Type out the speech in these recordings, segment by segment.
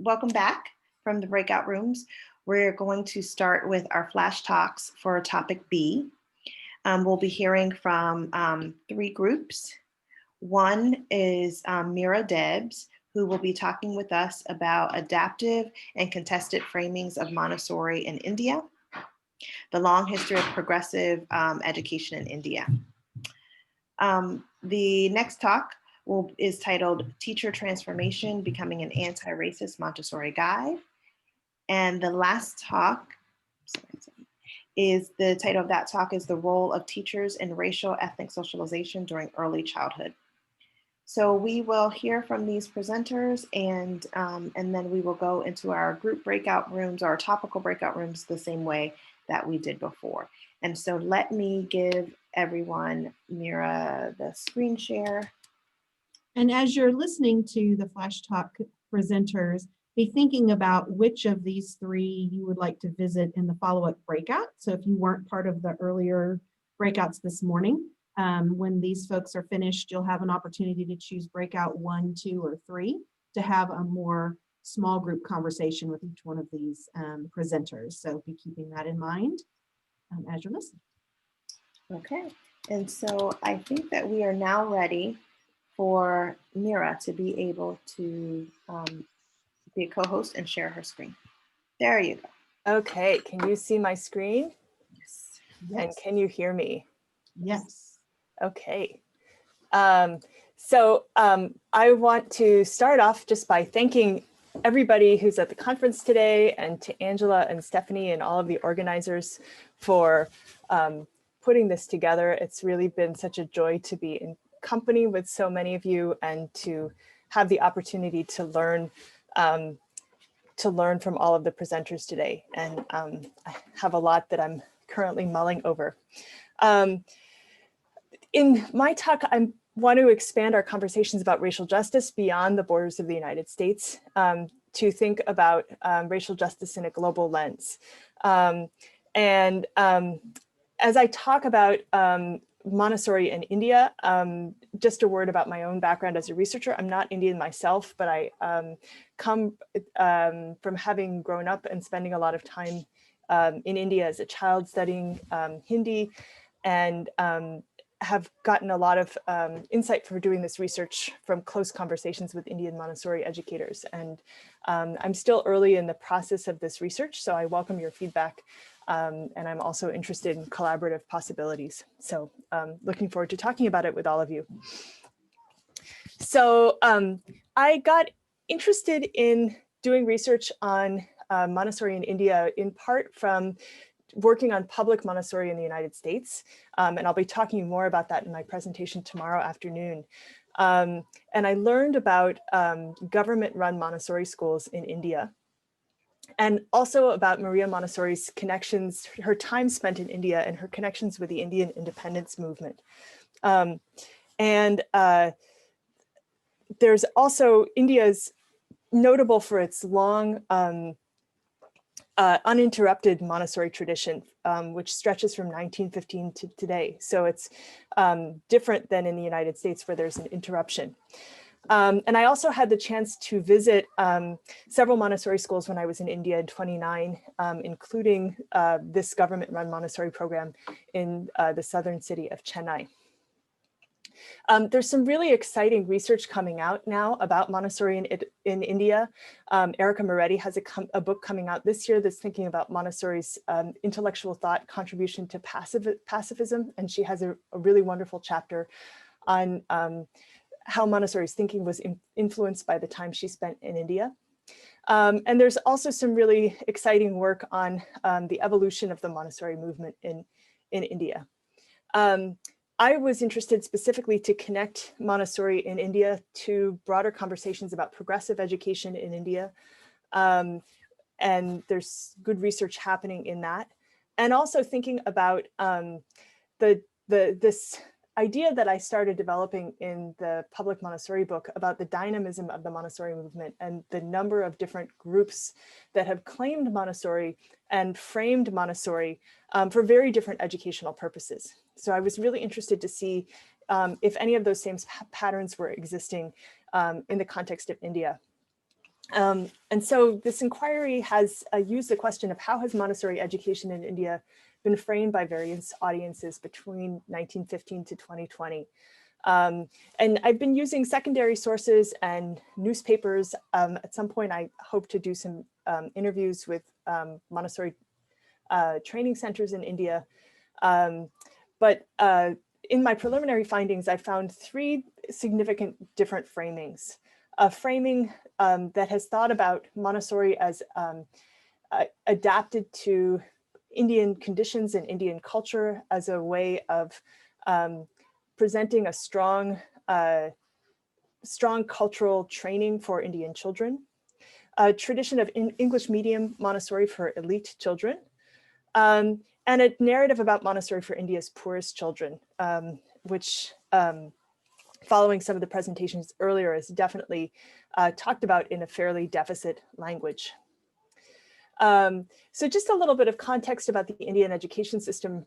Welcome back from the breakout rooms. We're going to start with our flash talks for topic B. We'll be hearing from 3 groups. One is Mira Debs, who will be talking with us about adaptive and contested framings of Montessori in India, the long history of progressive education in India. The next talk is titled Teacher Transformation, Becoming an Anti-Racist Montessori Guide. And the last talk, is the title of that talk is The Role of Teachers in Racial Ethnic Socialization During Early Childhood. So we will hear from these presenters and then we will go into our group breakout rooms, our topical breakout rooms the same way that we did before. And so let me give everyone, Mira, the screen share. And as you're listening to the Flash Talk presenters, be thinking about which of these 3 you would like to visit in the follow-up breakout. So if you weren't part of the earlier breakouts this morning, when these folks are finished, you'll have an opportunity to choose breakout 1, 2, or 3 to have a more small group conversation with each one of these presenters. So be keeping that in mind as you're listening. Okay, and so I think that we are now ready for Mira to be able to be a co-host and share her screen. There you go. Okay, can you see my screen? Yes. And can you hear me? Yes. Okay. So I want to start off just by thanking everybody who's at the conference today, and to Angela and Stephanie and all of the organizers for putting this together. It's really been such a joy to be in company with so many of you and to have the opportunity to learn from all of the presenters today. And I have a lot that I'm currently mulling over. In my talk, I want to expand our conversations about racial justice beyond the borders of the United States, to think about racial justice in a global lens. As I talk about Montessori in India, just a word about my own background as a researcher. I'm not Indian myself, but I come from having grown up and spending a lot of time in India as a child studying Hindi, and have gotten a lot of insight for doing this research from close conversations with Indian Montessori educators. And I'm still early in the process of this research, so I welcome your feedback. And I'm also interested in collaborative possibilities. So looking forward to talking about it with all of you. So I got interested in doing research on Montessori in India, in part from working on public Montessori in the United States. And I'll be talking more about that in my presentation tomorrow afternoon. And I learned about government-run Montessori schools in India, and also about Maria Montessori's connections, her time spent in India and her connections with the Indian independence movement. There's also, India's notable for its long, uninterrupted Montessori tradition, which stretches from 1915 to today. So it's different than in the United States, where there's an interruption. And I also had the chance to visit several Montessori schools when I was in India in 29, including this government-run Montessori program in the southern city of Chennai. There's some really exciting research coming out now about Montessori in India. Erica Meredith has a book coming out this year that's thinking about Montessori's intellectual thought contribution to pacifism, and she has a really wonderful chapter on how Montessori's thinking was influenced by the time she spent in India. And there's also some really exciting work on the evolution of the Montessori movement in India. I was interested specifically to connect Montessori in India to broader conversations about progressive education in India. And there's good research happening in that. And also thinking about this idea that I started developing in the public Montessori book about the dynamism of the Montessori movement and the number of different groups that have claimed Montessori and framed Montessori for very different educational purposes. So I was really interested to see if any of those same patterns were existing in the context of India. And so this inquiry has used the question of how has Montessori education in India been framed by various audiences between 1915 to 2020. And I've been using secondary sources and newspapers. At some point, I hope to do some interviews with Montessori training centers in India. But in my preliminary findings, I found three significant different framings. A framing that has thought about Montessori as adapted to Indian conditions and Indian culture as a way of presenting a strong cultural training for Indian children, a tradition of English medium Montessori for elite children, and a narrative about Montessori for India's poorest children, which following some of the presentations earlier is definitely talked about in a fairly deficit language. So just a little bit of context about the Indian education system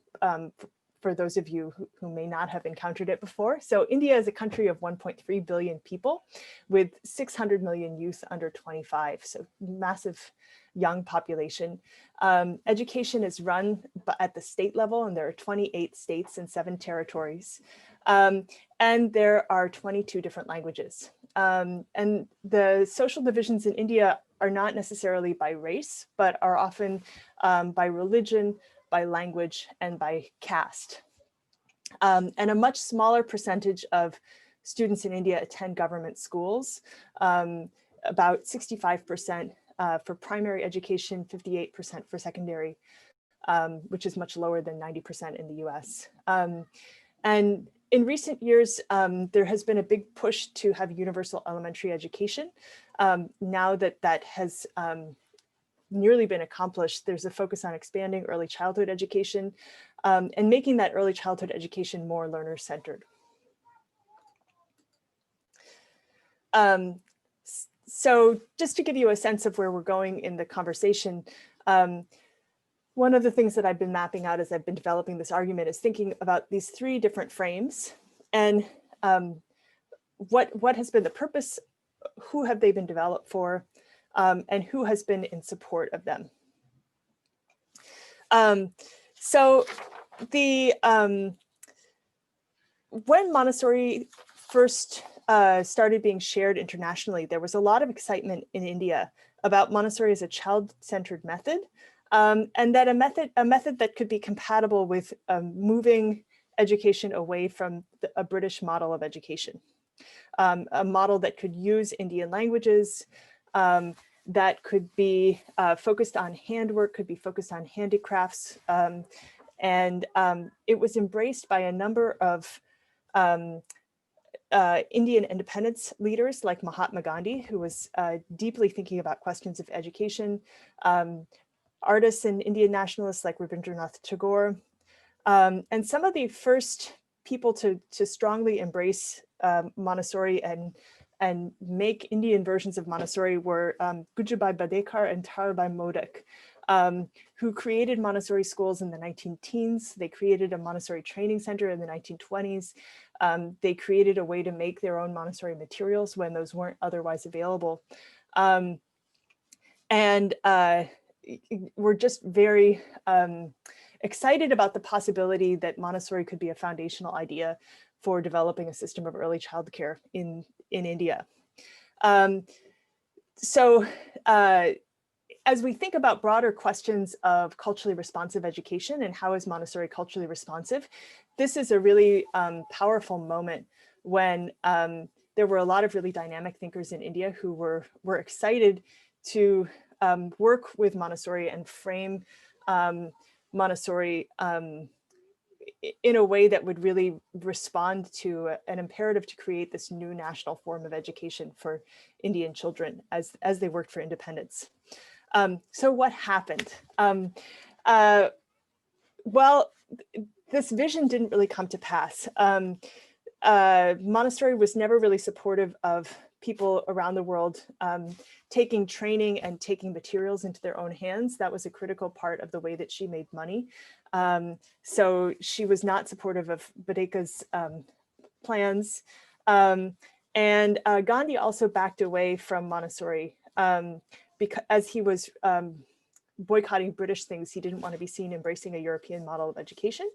for those of you who may not have encountered it before. So India is a country of 1.3 billion people with 600 million youth under 25, so massive young population. Education is run at the state level, and there are 28 states and 7 territories. And there are 22 different languages. And the social divisions in India are not necessarily by race, but are often by religion, by language, and by caste. And a much smaller percentage of students in India attend government schools, about 65% for primary education, 58% for secondary, which is much lower than 90% in the US. And in recent years, there has been a big push to have universal elementary education. Now that that has nearly been accomplished, there's a focus on expanding early childhood education and making that early childhood education more learner-centered. So just to give you a sense of where we're going in the conversation, one of the things that I've been mapping out as I've been developing this argument is thinking about these 3 different frames and what has been the purpose, who have they been developed for, and who has been in support of them. So the when Montessori first started being shared internationally, there was a lot of excitement in India about Montessori as a child-centered method, and that a method that could be compatible with moving education away from a British model of education, a model that could use Indian languages, that could be focused on handwork, could be focused on handicrafts, and it was embraced by a number of Indian independence leaders like Mahatma Gandhi, who was deeply thinking about questions of education, artists and Indian nationalists like Rabindranath Tagore, and some of the first people to strongly embrace Montessori and make Indian versions of Montessori were Gujabai Badekar and Tarabai Modak, who created Montessori schools in the 19-teens. They created a Montessori training center in the 1920s. They created a way to make their own Montessori materials when those weren't otherwise available. And we're just very excited about the possibility that Montessori could be a foundational idea for developing a system of early childcare in India. So as we think about broader questions of culturally responsive education and how is Montessori culturally responsive, this is a really powerful moment when there were a lot of really dynamic thinkers in India who were excited to work with Montessori and frame Montessori in a way that would really respond to an imperative to create this new national form of education for Indian children as they worked for independence. So what happened? Well, this vision didn't really come to pass. Montessori was never really supportive of people around the world taking training and taking materials into their own hands. That was a critical part of the way that she made money. So she was not supportive of Badeka's plans. And Gandhi also backed away from Montessori because as he was boycotting British things, he didn't want to be seen embracing a European model of education.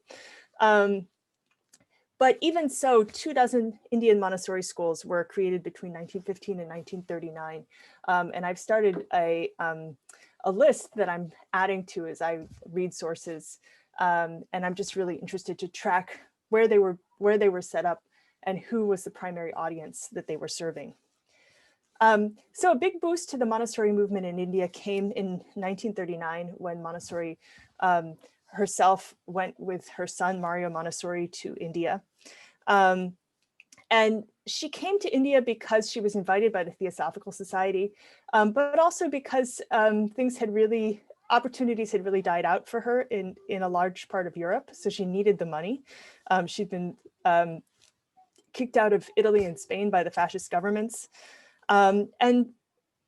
But even so, 24 Indian Montessori schools were created between 1915 and 1939. And I've started a list that I'm adding to as I read sources. And I'm just really interested to track where they were set up and who was the primary audience that they were serving. So a big boost to the Montessori movement in India came in 1939 when Montessori herself went with her son, Mario Montessori, to India. And she came to India because she was invited by the Theosophical Society, but also because opportunities had really died out for her in a large part of Europe. So she needed the money. She'd been kicked out of Italy and Spain by the fascist governments. And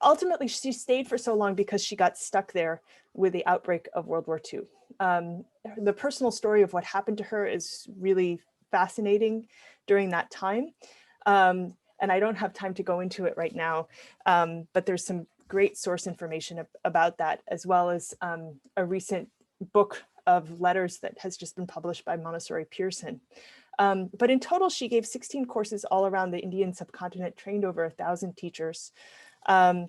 ultimately, she stayed for so long because she got stuck there with the outbreak of World War II. The personal story of what happened to her is really fascinating during that time. And I don't have time to go into it right now, but there's some great source information about that, as well as a recent book of letters that has just been published by Montessori Pearson. But in total, she gave 16 courses all around the Indian subcontinent, trained over 1,000 teachers, and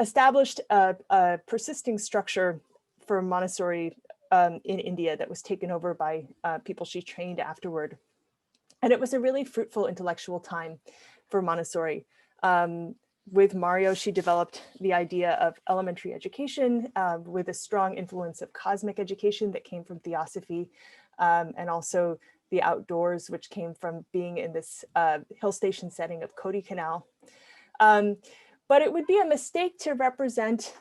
established a persisting structure for Montessori in India that was taken over by people she trained afterward. And it was a really fruitful intellectual time for Montessori. With Mario, she developed the idea of elementary education with a strong influence of cosmic education that came from Theosophy, and also the outdoors, which came from being in this hill station setting of Kodaikanal. But it would be a mistake to represent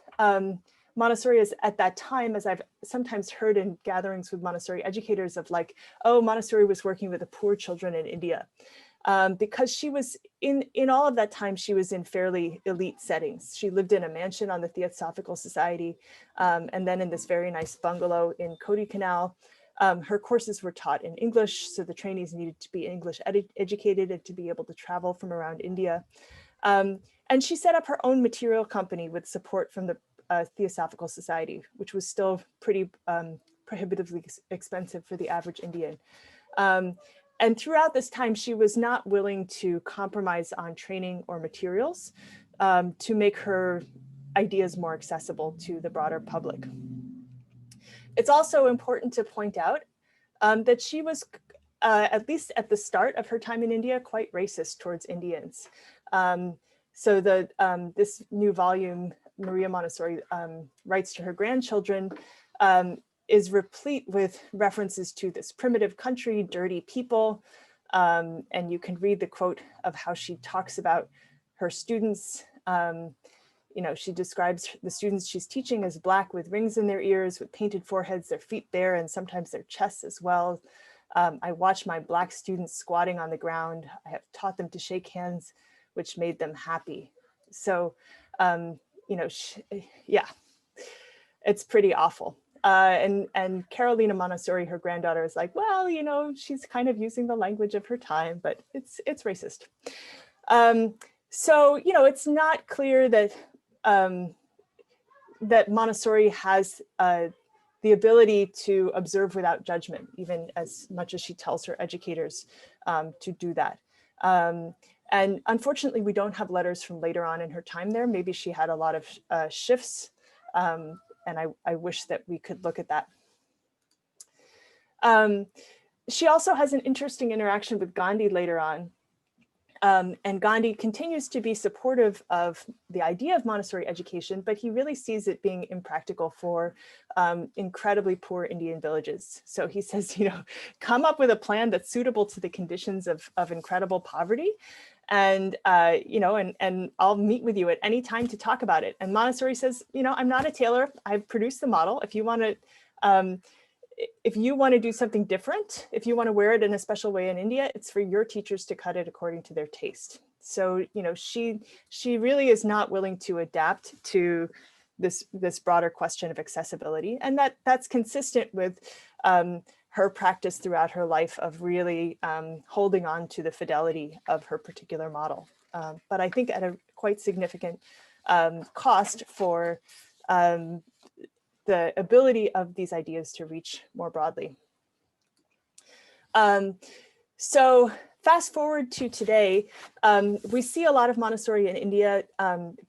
Montessori as, at that time, as I've sometimes heard in gatherings with Montessori educators, of like, oh, Montessori was working with the poor children in India. Because she was in all of that time, she was in fairly elite settings. She lived in a mansion on the Theosophical Society, and then in this very nice bungalow in Kodaikanal. Her courses were taught in English, so the trainees needed to be English educated and to be able to travel from around India. And she set up her own material company with support from the Theosophical Society, which was still pretty prohibitively expensive for the average Indian. And throughout this time, she was not willing to compromise on training or materials to make her ideas more accessible to the broader public. It's also important to point out that she was, at least at the start of her time in India, quite racist towards Indians. So this new volume, Maria Montessori Writes to Her Grandchildren, is replete with references to this primitive country, dirty people. And you can read the quote of how she talks about her students. You know, she describes the students she's teaching as Black with rings in their ears, with painted foreheads, their feet bare, and sometimes their chests as well. I watch my Black students squatting on the ground. I have taught them to shake hands, which made them happy. So, you know, yeah, it's pretty awful. And Carolina Montessori, her granddaughter, is like, well, you know, she's kind of using the language of her time, but it's racist. So, you know, it's not clear that that Montessori has the ability to observe without judgment, even as much as she tells her educators to do that. And unfortunately, we don't have letters from later on in her time there. Maybe she had a lot of shifts, and I wish that we could look at that. She also has an interesting interaction with Gandhi later on. And Gandhi continues to be supportive of the idea of Montessori education, but he really sees it being impractical for incredibly poor Indian villages. So he says, you know, come up with a plan that's suitable to the conditions of incredible poverty. And, you know, and I'll meet with you at any time to talk about it. And Montessori says, you know, I'm not a tailor. I've produced the model. If you want to do something different, if you want to wear it in a special way in India, it's for your teachers to cut it according to their taste. So, you know, she really is not willing to adapt to this broader question of accessibility. And that's consistent with her practice throughout her life of really holding on to the fidelity of her particular model. But I think at a quite significant cost for the ability of these ideas to reach more broadly. So fast forward to today, we see a lot of Montessori in India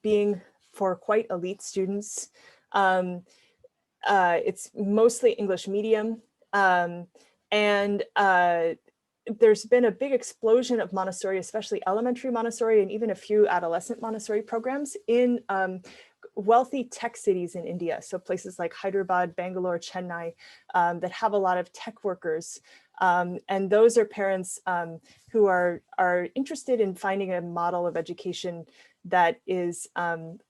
being for quite elite students. It's mostly English medium. And there's been a big explosion of Montessori, especially elementary Montessori and even a few adolescent Montessori programs in wealthy tech cities in India. So places like Hyderabad, Bangalore, Chennai, that have a lot of tech workers. And those are parents who are interested in finding a model of education that is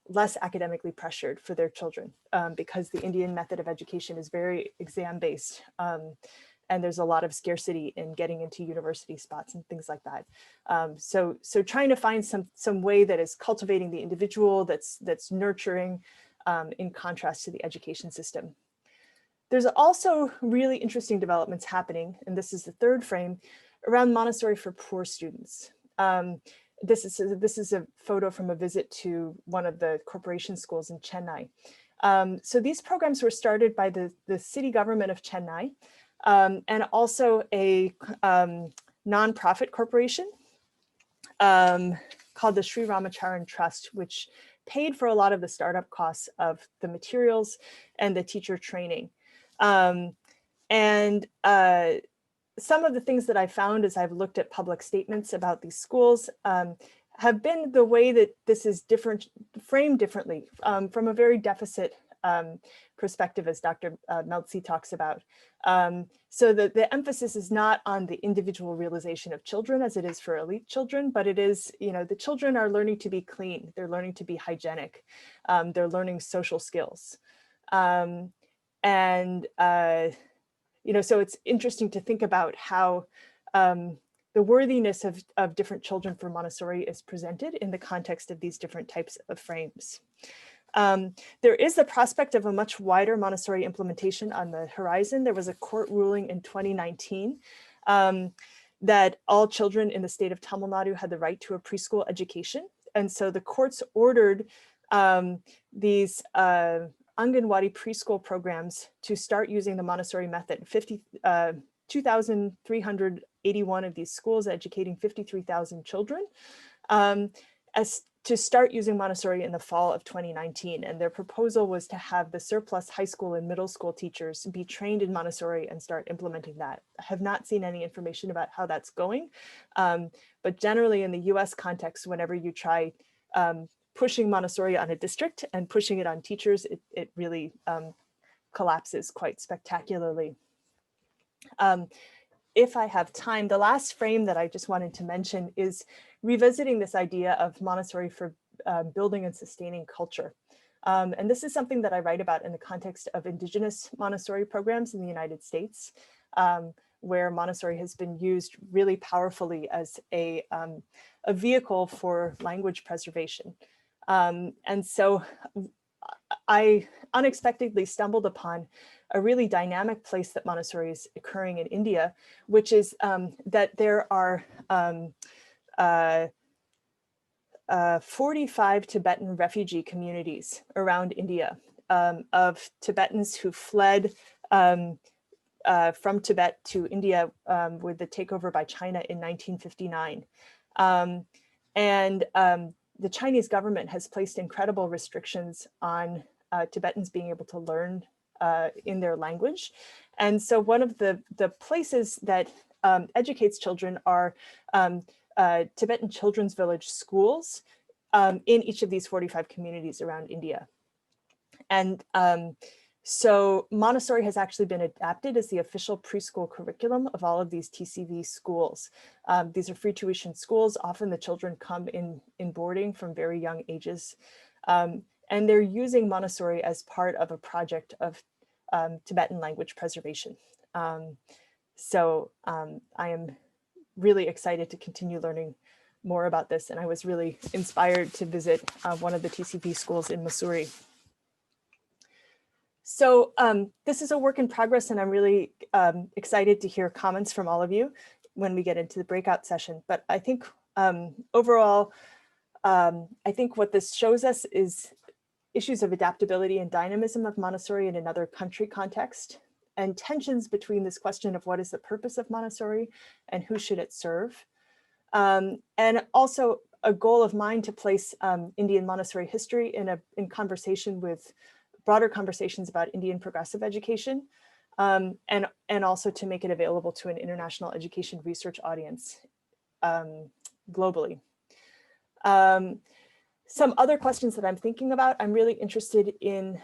less academically pressured for their children, because the Indian method of education is very exam-based. And there's a lot of scarcity in getting into university spots and things like that. So trying to find some way that is cultivating the individual, that's nurturing, in contrast to the education system. There's also really interesting developments happening, and this is the third frame, around Montessori for poor students. This is a photo from a visit to one of the corporation schools in Chennai. So these programs were started by the city government of Chennai, and also a nonprofit corporation called the Sri Ramacharan Trust, which paid for a lot of the startup costs of the materials and the teacher training. Some of the things that I found as I've looked at public statements about these schools have been the way that this is framed differently from a very deficit perspective, as Dr. Meltzi talks about. So the emphasis is not on the individual realization of children as it is for elite children, but it is, the children are learning to be clean, they're learning to be hygienic, they're learning social skills. So it's interesting to think about how the worthiness of different children for Montessori is presented in the context of these different types of frames. There is the prospect of a much wider Montessori implementation on the horizon. There was a court ruling in 2019 that all children in the state of Tamil Nadu had the right to a preschool education. And so the courts ordered these Anganwadi preschool programs to start using the Montessori method. 2,381 of these schools educating 53,000 children as to start using Montessori in the fall of 2019. And their proposal was to have the surplus high school and middle school teachers be trained in Montessori and start implementing that. I have not seen any information about how that's going, but generally in the US context, whenever you try pushing Montessori on a district and pushing it on teachers, it really collapses quite spectacularly. If I have time, the last frame that I just wanted to mention is revisiting this idea of Montessori for building and sustaining culture. And this is something that I write about in the context of Indigenous Montessori programs in the United States, where Montessori has been used really powerfully as a vehicle for language preservation. And so I unexpectedly stumbled upon a really dynamic place that Montessori is occurring in India, which is that there are 45 Tibetan refugee communities around India of Tibetans who fled from Tibet to India with the takeover by China in 1959. The Chinese government has placed incredible restrictions on Tibetans being able to learn in their language. And so one of the places that educates children are Tibetan Children's Village schools in each of these 45 communities around India. And so Montessori has actually been adapted as the official preschool curriculum of all of these TCV schools. These are free tuition schools. Often the children come in boarding from very young ages. And they're using Montessori as part of a project of Tibetan language preservation. I am really excited to continue learning more about this. And I was really inspired to visit one of the TCV schools in Mussoorie. So this is a work in progress, and I'm really excited to hear comments from all of you when we get into the breakout session. But I think overall, I think what this shows us is issues of adaptability and dynamism of Montessori in another country context, and tensions between this question of what is the purpose of Montessori and who should it serve. And also a goal of mine to place Indian Montessori history in conversation with broader conversations about Indian progressive education, and also to make it available to an international education research audience globally. Some other questions that I'm thinking about, I'm really interested in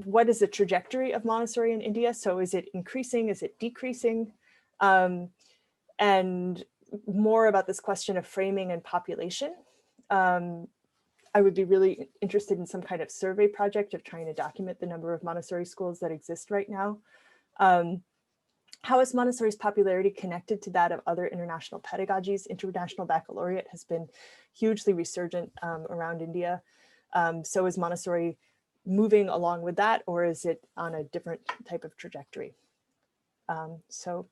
what is the trajectory of Montessori in India? So is it increasing, is it decreasing? And more about this question of framing and population. I would be really interested in some kind of survey project of trying to document the number of Montessori schools that exist right now. How is Montessori's popularity connected to that of other international pedagogies? International Baccalaureate has been hugely resurgent around India. So is Montessori moving along with that, or is it on a different type of trajectory? So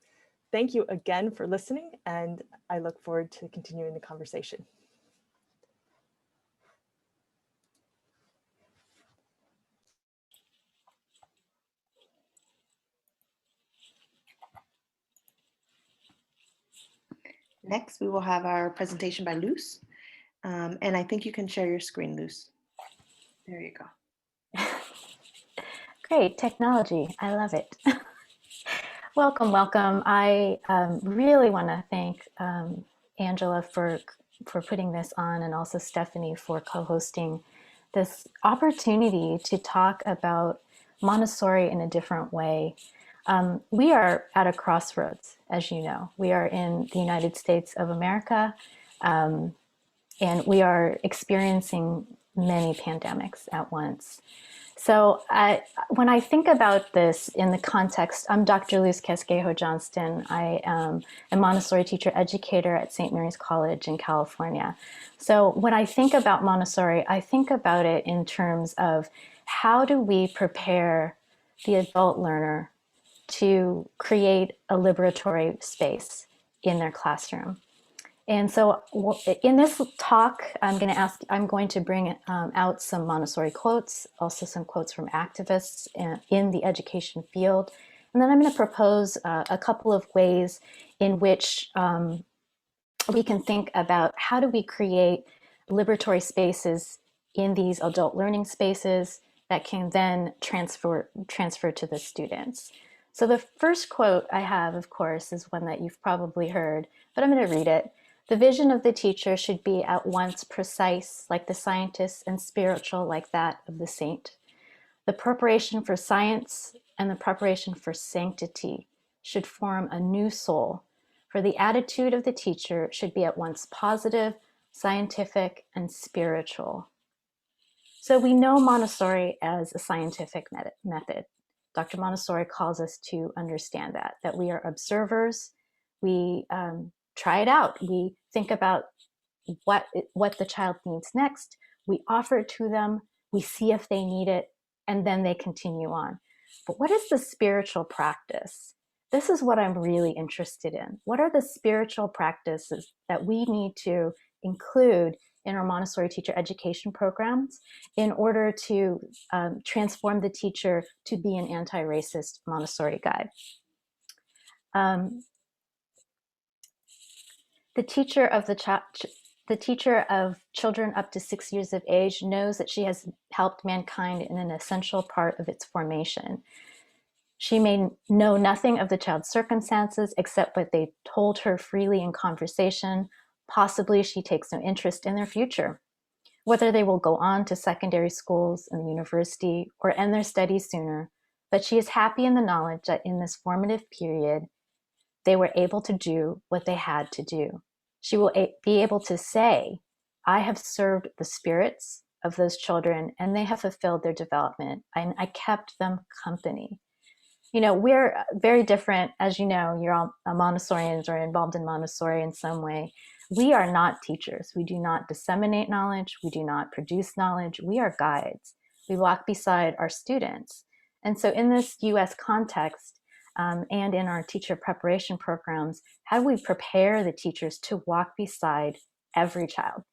thank you again for listening, and I look forward to continuing the conversation. Next, we will have our presentation by Luz. And I think you can share your screen, Luz. There you go. Great technology. I love it. Welcome, welcome. I really want to thank Angela for putting this on, and also Stephanie for co-hosting this opportunity to talk about Montessori in a different way. We are at a crossroads, as you know. We are in the United States of America, and we are experiencing many pandemics at once. So when I think about this in the context, I'm Dr. Luz Casquejo Johnston. I am a Montessori teacher educator at St. Mary's College in California. So when I think about Montessori, I think about it in terms of how do we prepare the adult learner to create a liberatory space in their classroom. And so in this talk, I'm going to bring out some Montessori quotes, also some quotes from activists in the education field. And then I'm going to propose a couple of ways in which we can think about how do we create liberatory spaces in these adult learning spaces that can then transfer to the students. So the first quote I have, of course, is one that you've probably heard, but I'm going to read it. The vision of the teacher should be at once precise, like the scientist, and spiritual, like that of the saint. The preparation for science and the preparation for sanctity should form a new soul, for the attitude of the teacher should be at once positive, scientific, and spiritual. So we know Montessori as a scientific method. Dr. Montessori calls us to understand that we are observers. We try it out. We think about what the child needs next. We offer it to them. We see if they need it, and then they continue on. But what is the spiritual practice? This is what I'm really interested in. What are the spiritual practices that we need to include in our Montessori teacher education programs in order to transform the teacher to be an anti-racist Montessori guide? The teacher of children up to 6 years of age knows that she has helped mankind in an essential part of its formation. She may know nothing of the child's circumstances except what they told her freely in conversation. Possibly she takes no interest in their future, whether they will go on to secondary schools and the university or end their studies sooner. But she is happy in the knowledge that in this formative period, they were able to do what they had to do. She will be able to say, I have served the spirits of those children and they have fulfilled their development, and I kept them company. You know, we're very different. As you know, you're all Montessorians or involved in Montessori in some way. We are not teachers. We do not disseminate knowledge. We do not produce knowledge. We are guides. We walk beside our students. And so in this US context, and in our teacher preparation programs, how do we prepare the teachers to walk beside every child?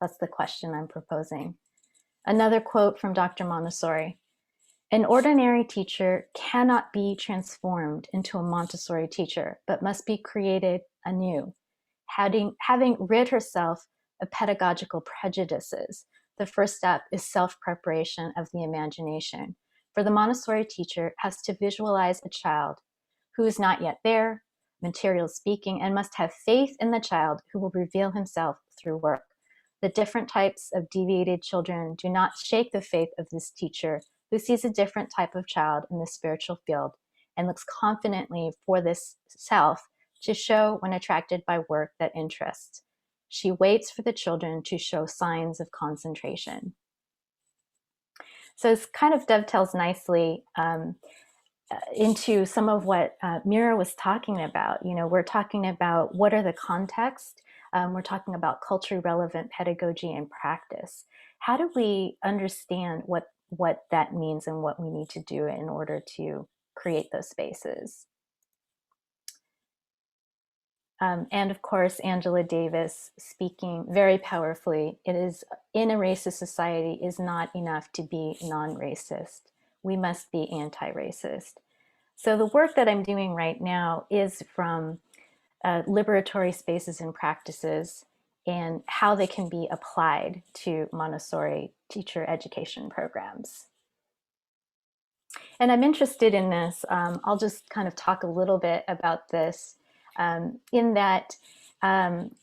That's the question I'm proposing. Another quote from Dr. Montessori: an ordinary teacher cannot be transformed into a Montessori teacher, but must be created anew. Having rid herself of pedagogical prejudices, the first step is self-preparation of the imagination. For the Montessori teacher has to visualize a child who is not yet there, material speaking, and must have faith in the child who will reveal himself through work. The different types of deviated children do not shake the faith of this teacher, who sees a different type of child in the spiritual field and looks confidently for this self to show when attracted by work that interests. She waits for the children to show signs of concentration. So this kind of dovetails nicely into some of what Mira was talking about. You know, we're talking about what are the contexts. We're talking about culturally relevant pedagogy and practice. How do we understand what that means and what we need to do in order to create those spaces? And of course, Angela Davis speaking very powerfully, it is in a racist society is not enough to be non-racist. We must be anti-racist. So the work that I'm doing right now is from liberatory spaces and practices and how they can be applied to Montessori teacher education programs. And I'm interested in this. I'll just kind of talk a little bit about this in that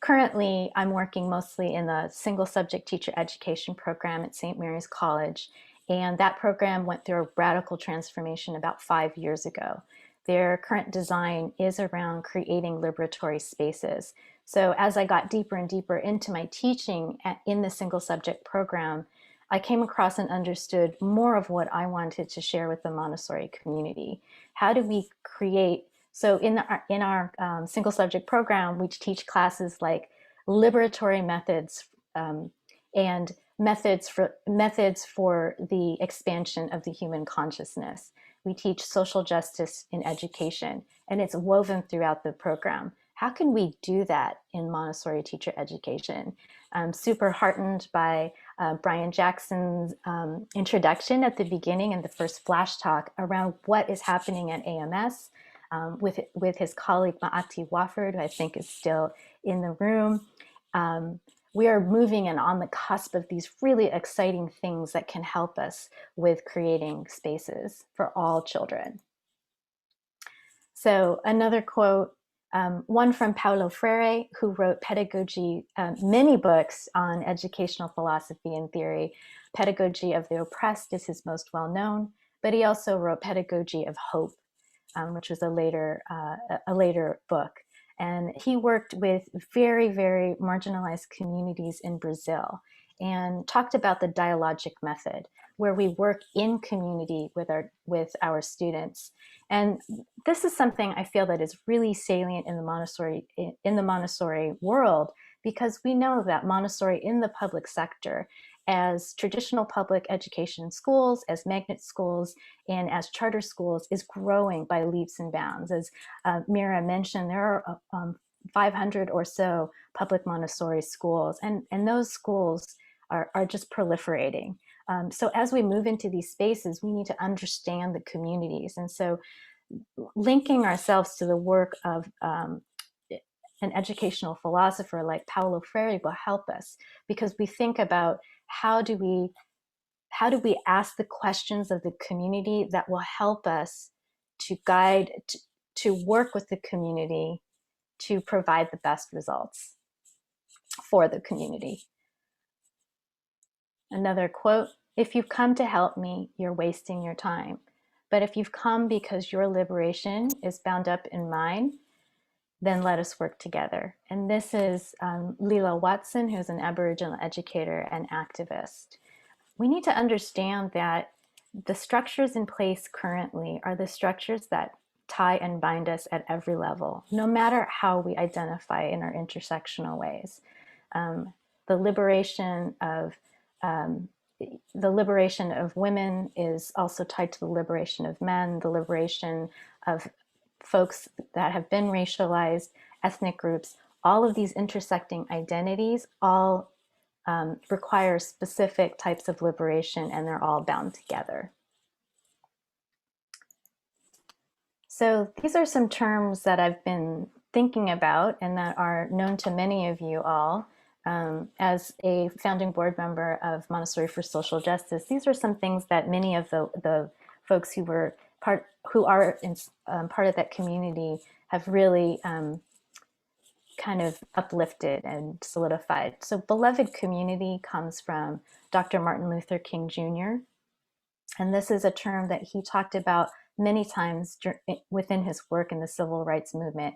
currently I'm working mostly in the single subject teacher education program at St. Mary's College. And that program went through a radical transformation about 5 years ago. Their current design is around creating liberatory spaces. So as I got deeper and deeper into my teaching in the single subject program, I came across and understood more of what I wanted to share with the Montessori community. How do we create, so in our single subject program, we teach classes like liberatory methods and methods for the expansion of the human consciousness. We teach social justice in education, and it's woven throughout the program. How can we do that in Montessori teacher education? I'm super heartened by Brian Jackson's introduction at the beginning and the first flash talk around what is happening at AMS with his colleague Ma'ati Wofford, who I think is still in the room. We are moving and on the cusp of these really exciting things that can help us with creating spaces for all children. So another quote, one from Paulo Freire, who wrote pedagogy, many books on educational philosophy and theory. Pedagogy of the Oppressed is his most well-known, but he also wrote Pedagogy of Hope, which was a later book. And he worked with very, very marginalized communities in Brazil and talked about the dialogic method, where we work in community with our students. And this is something I feel that is really salient in the Montessori world, because we know that Montessori in the public sector, as traditional public education schools, as magnet schools, and as charter schools, is growing by leaps and bounds. As Mira mentioned, there are 500 or so public Montessori schools, and those schools are just proliferating. So as we move into these spaces, we need to understand the communities. And so linking ourselves to the work of an educational philosopher like Paulo Freire will help us, because we think about how do we ask the questions of the community that will help us to guide, to work with the community to provide the best results for the community. Another quote, if you've come to help me, you're wasting your time. But if you've come because your liberation is bound up in mine, then let us work together. And this is Lila Watson, who's an Aboriginal educator and activist. We need to understand that the structures in place currently are the structures that tie and bind us at every level, no matter how we identify in our intersectional ways. The liberation of women is also tied to the liberation of men, the liberation of folks that have been racialized, ethnic groups. all of these intersecting identities all require specific types of liberation, and they're all bound together. So these are some terms that I've been thinking about and that are known to many of you all. As a founding board member of Montessori for Social Justice, these are some things that many of the folks who were part of that community have really kind of uplifted and solidified. So beloved community comes from Dr. Martin Luther King Jr. And this is a term that he talked about many times within his work in the civil rights movement.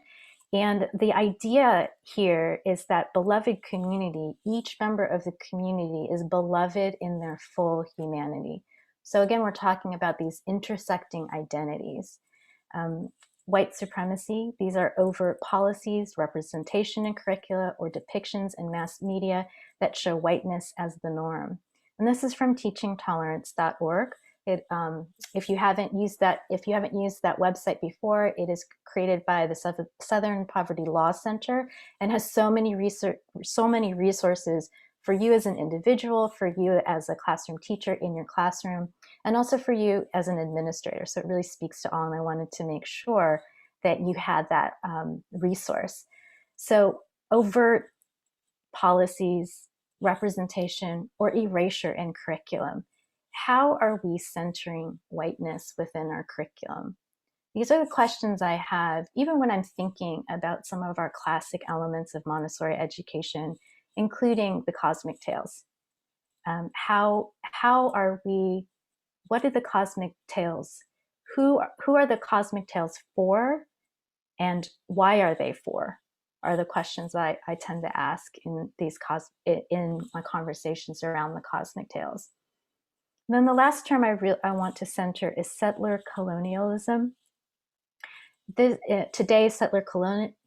And the idea here is that beloved community, each member of the community is beloved in their full humanity. So again, we're talking about these intersecting identities. White supremacy, these are overt policies, representation in curricula, or depictions in mass media that show whiteness as the norm. And this is from teachingtolerance.org. If you haven't used that website before, it is created by the Southern Poverty Law Center and has so many resources for you as an individual, for you as a classroom teacher in your classroom, and also for you as an administrator. So it really speaks to all, and I wanted to make sure that you had that resource. So overt policies, representation, or erasure in curriculum. How are we centering whiteness within our curriculum? These are the questions I have, even when I'm thinking about some of our classic elements of Montessori education, including the cosmic tales. How are we, what are the cosmic tales? Who are the cosmic tales for, and why are they for? Are the questions I tend to ask in my conversations around the cosmic tales. And then the last term I want to center is settler colonialism. Today, settler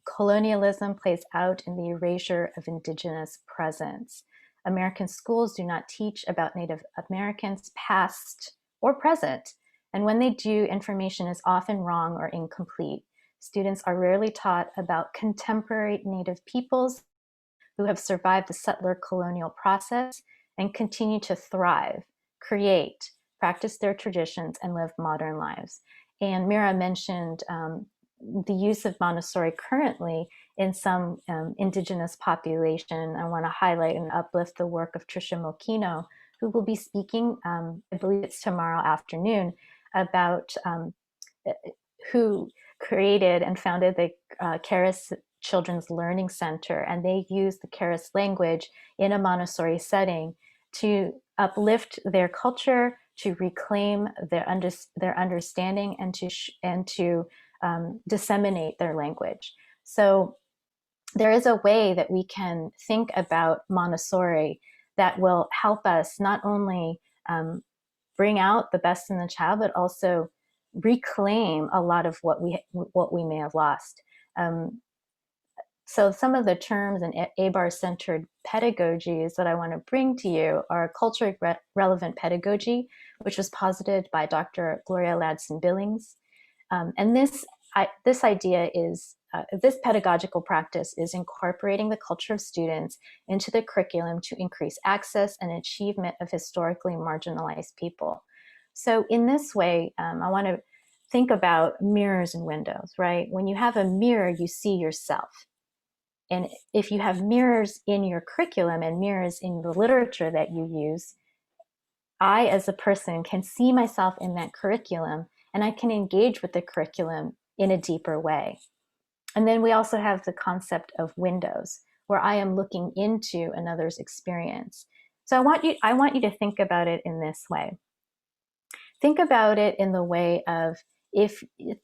colonialism plays out in the erasure of indigenous presence. American schools do not teach about Native Americans, past or present, and when they do, information is often wrong or incomplete. Students are rarely taught about contemporary Native peoples who have survived the settler colonial process and continue to thrive, create, practice their traditions, and live modern lives. And Mira mentioned the use of Montessori currently in some indigenous population. I want to highlight and uplift the work of Tricia Mokino, who will be speaking, I believe it's tomorrow afternoon, about who created and founded the Keris Children's Learning Center, and they use the Keris language in a Montessori setting to uplift their culture, to reclaim their understanding, and to disseminate their language. So there is a way that we can think about Montessori that will help us not only bring out the best in the child, but also reclaim a lot of what we may have lost. So some of the terms in ABAR-centered pedagogies that I want to bring to you are culturally relevant pedagogy, which was posited by Dr. Gloria Ladson-Billings. And this idea is, this pedagogical practice is incorporating the culture of students into the curriculum to increase access and achievement of historically marginalized people. So in this way, I want to think about mirrors and windows, right? When you have a mirror, you see yourself. And if you have mirrors in your curriculum and mirrors in the literature that you use, I, as a person, can see myself in that curriculum, and I can engage with the curriculum in a deeper way. And then we also have the concept of windows, where I am looking into another's experience. So I want you to think about it in this way. Think about it in the way of,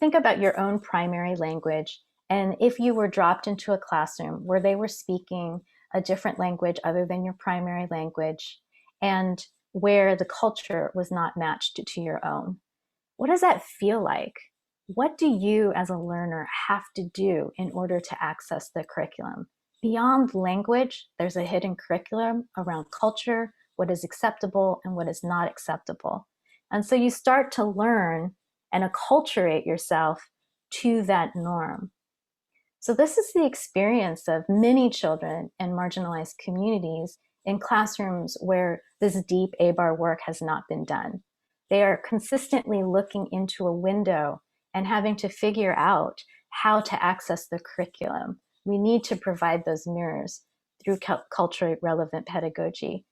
think about your own primary language, and if you were dropped into a classroom where they were speaking a different language other than your primary language, and where the culture was not matched to your own. What does that feel like? What do you as a learner have to do in order to access the curriculum? Beyond language, there's a hidden curriculum around culture, what is acceptable and what is not acceptable. And so you start to learn and acculturate yourself to that norm. So this is the experience of many children in marginalized communities in classrooms where this deep ABAR work has not been done. They are consistently looking into a window and having to figure out how to access the curriculum. We need to provide those mirrors through culturally relevant pedagogy.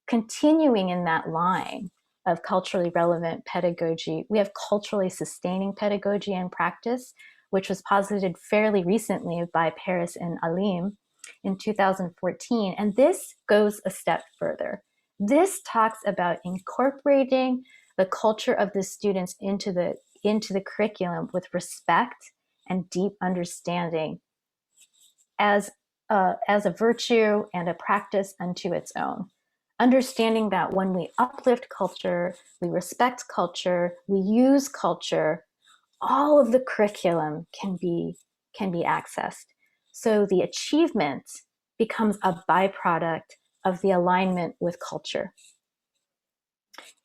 Continuing in that line of culturally relevant pedagogy, we have culturally sustaining pedagogy and practice, which was posited fairly recently by Paris and Alim in 2014. And this goes a step further. This talks about incorporating the culture of the students into the curriculum with respect and deep understanding as a virtue and a practice unto its own. Understanding that when we uplift culture, we respect culture, we use culture, all of the curriculum can be accessed. So the achievement becomes a byproduct of the alignment with culture.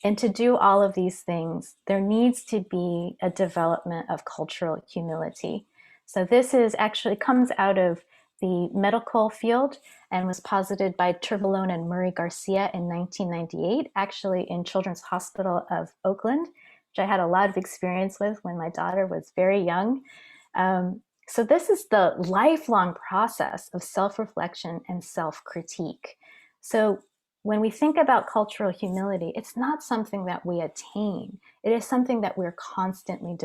And to do all of these things, there needs to be a development of cultural humility. So this is actually comes out of the medical field and was posited by Turvalone and Murray Garcia in 1998, actually in Children's Hospital of Oakland, which I had a lot of experience with when my daughter was very young. So this is the lifelong process of self-reflection and self-critique. So when we think about cultural humility, it's not something that we attain. It is something that we're constantly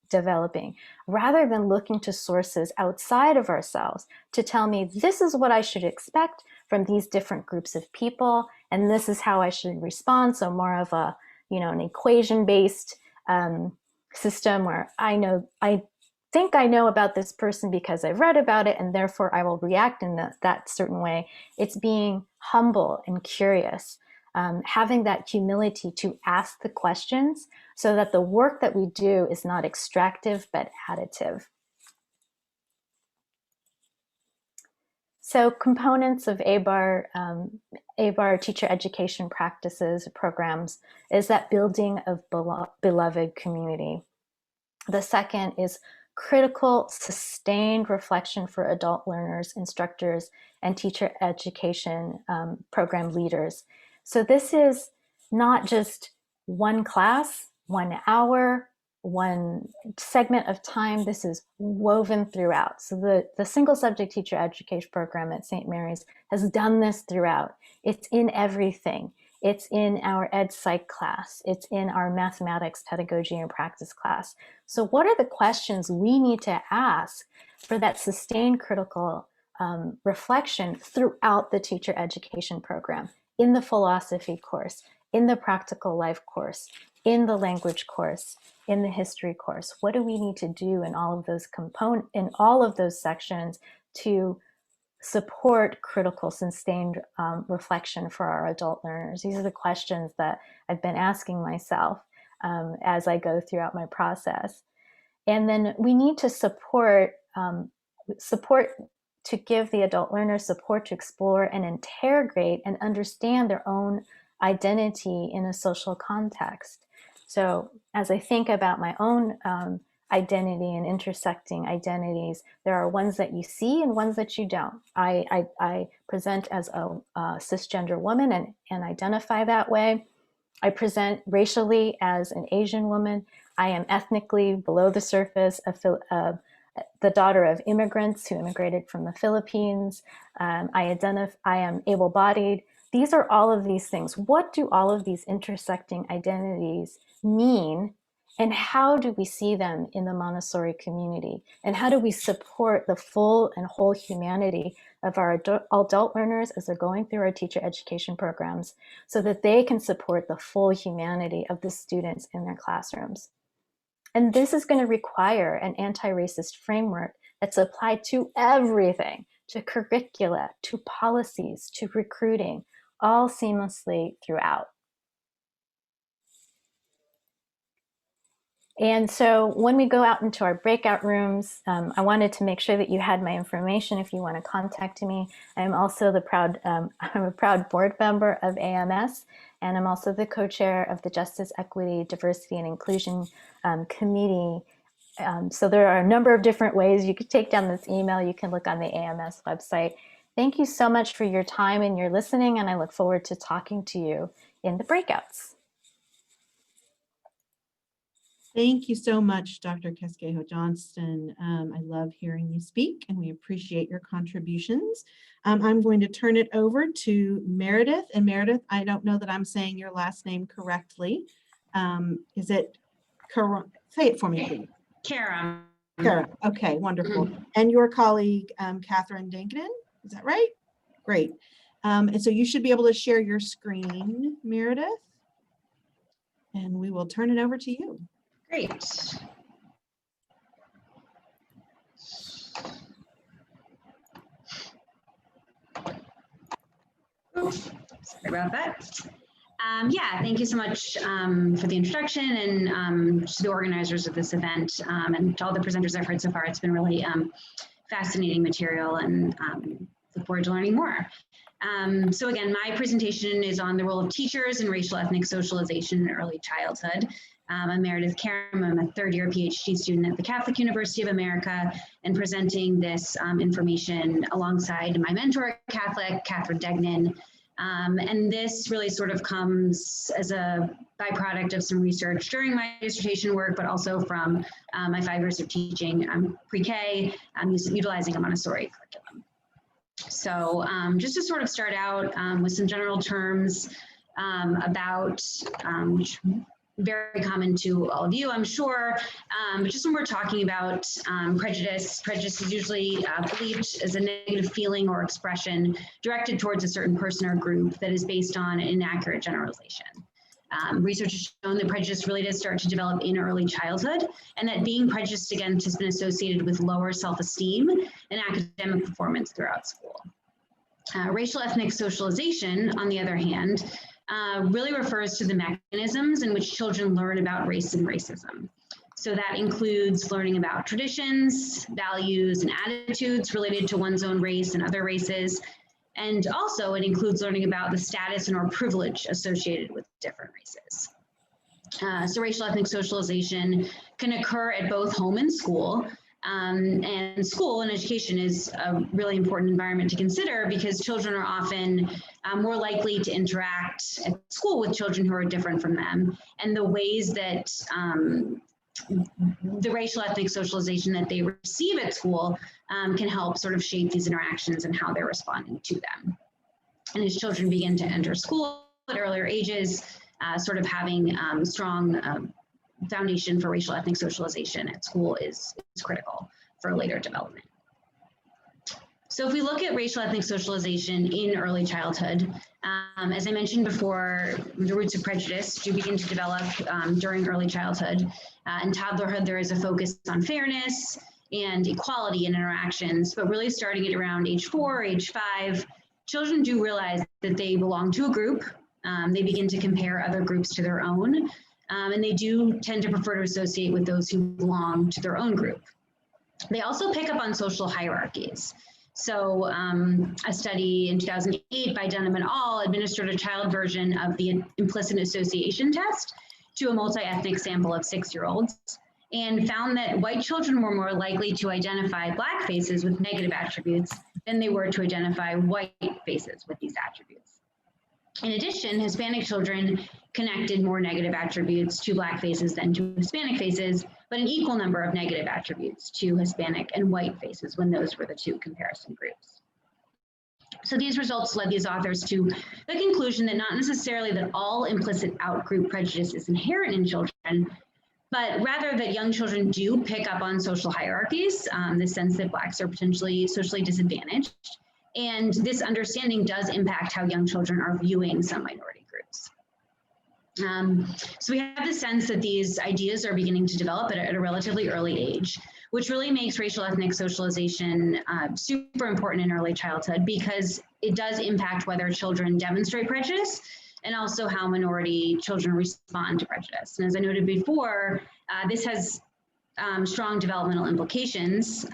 developing, rather than looking to sources outside of ourselves to tell me this is what I should expect from these different groups of people, and this is how I should respond. So more of a, an equation-based system where I think I know about this person because I've read about it, and therefore I will react in that certain way. It's being humble and curious, having that humility to ask the questions so that the work that we do is not extractive but additive. So components of ABAR teacher education practices, programs, is that building of beloved community. The second is critical, sustained reflection for adult learners, instructors, and teacher education program leaders. So this is not just one class, 1 hour, one segment of time. This is woven throughout. So the single subject teacher education program at St. Mary's has done this throughout. It's in everything. It's in our ed psych class. It's in our mathematics pedagogy and practice class. So what are the questions we need to ask for that sustained critical reflection throughout the teacher education program, in the philosophy course, in the practical life course, in the language course, in the history course? What do we need to do in all of those in all of those sections to support critical, sustained reflection for our adult learners? These are the questions that I've been asking myself as I go throughout my process. And then we need to support to give the adult learners support to explore and interrogate and understand their own identity in a social context. So as I think about my own identity and intersecting identities, there are ones that you see and ones that you don't. I present as a cisgender woman and identify that way. I present racially as an Asian woman. I am ethnically below the surface, the daughter of immigrants who immigrated from the Philippines. I am able-bodied. These are all of these things. What do all of these intersecting identities mean? And how do we see them in the Montessori community? And how do we support the full and whole humanity of our adult learners as they're going through our teacher education programs so that they can support the full humanity of the students in their classrooms? And this is going to require an anti-racist framework that's applied to everything, to curricula, to policies, to recruiting, all seamlessly throughout. And so when we go out into our breakout rooms, I wanted to make sure that you had my information if you want to contact me. I'm also I'm a proud board member of AMS, and I'm also the co-chair of the Justice, Equity, Diversity, and Inclusion Committee So there are a number of different ways you could take down this email. You can look on the AMS website. Thank you so much for your time and your listening, and I look forward to talking to you in the breakouts. Thank you so much, Dr. Casquejo Johnston. I love hearing you speak, and we appreciate your contributions. I'm going to turn it over to Meredith. And Meredith, I don't know that I'm saying your last name correctly. Is it Karam? Say it for me, please. Karam. Karam. Okay, wonderful. And your colleague, Kathryn Degnan, is that right? Great. And so you should be able to share your screen, Meredith, and we will turn it over to you. Great. Oops, sorry about that. Yeah, thank you so much for the introduction, and to the organizers of this event, and to all the presenters I've heard so far. It's been really fascinating material, and look forward to learning more. So again, my presentation is on the role of teachers in racial ethnic socialization in early childhood. I'm Meredith Karam. I'm a third-year PhD student at the Catholic University of America, and presenting this information alongside my mentor, Kathryn Degnan. And this really sort of comes as a byproduct of some research during my dissertation work, but also from my 5 years of teaching pre-K, utilizing a Montessori curriculum. So just to sort of start out with some general terms about which very common to all of you, I'm sure, but just when we're talking about prejudice is usually believed as a negative feeling or expression directed towards a certain person or group that is based on an inaccurate generalization. Research has shown that prejudice really does start to develop in early childhood, and that being prejudiced against has been associated with lower self-esteem and academic performance throughout school. Racial ethnic socialization, on the other hand, really refers to the mechanisms in which children learn about race and racism. So that includes learning about traditions, values, and attitudes related to one's own race and other races. And also it includes learning about the status and or privilege associated with different races. So racial ethnic socialization can occur at both home and school. And school and education is a really important environment to consider, because children are often more likely to interact at school with children who are different from them. And the ways that the racial ethnic socialization that they receive at school can help sort of shape these interactions and how they're responding to them. And as children begin to enter school at earlier ages, sort of having strong foundation for racial ethnic socialization at school is critical for later development. So if we look at racial ethnic socialization in early childhood, as I mentioned before, the roots of prejudice do begin to develop during early childhood. In toddlerhood, there is a focus on fairness and equality in interactions, but really starting at around age 4, age 5, children do realize that they belong to a group. They begin to compare other groups to their own. And they do tend to prefer to associate with those who belong to their own group. They also pick up on social hierarchies. So a study in 2008 by Degnan et al. Administered a child version of the implicit association test to a multi-ethnic sample of 6-year-olds, and found that white children were more likely to identify Black faces with negative attributes than they were to identify white faces with these attributes. In addition, Hispanic children connected more negative attributes to Black faces than to Hispanic faces, but an equal number of negative attributes to Hispanic and white faces when those were the two comparison groups. So these results led these authors to the conclusion that not necessarily that all implicit outgroup prejudice is inherent in children, but rather that young children do pick up on social hierarchies, the sense that Blacks are potentially socially disadvantaged. And this understanding does impact how young children are viewing some minority groups. So we have the sense that these ideas are beginning to develop at a relatively early age, which really makes racial ethnic socialization super important in early childhood, because it does impact whether children demonstrate prejudice and also how minority children respond to prejudice. And as I noted before, this has strong developmental implications.